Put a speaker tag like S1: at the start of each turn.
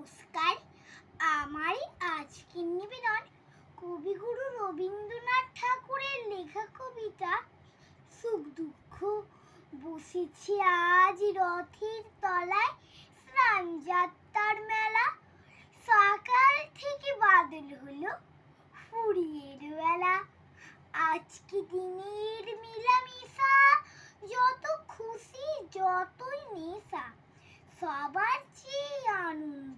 S1: নমস্কার। আমার আজকের নিবেদন কবিগুরু রবীন্দ্রনাথ ঠাকুরের লেখা কবিতা সুখ দুঃখ। বসেছি আজ রথের তলায়, স্নান যাত্রার মেলা। সকাল থেকে বাদল হলো ফুরিয়ের বেলা। আজকে দিনের মিলামিশা, যত খুশি যতই নেশা, সবার চেয়ে আনন্দ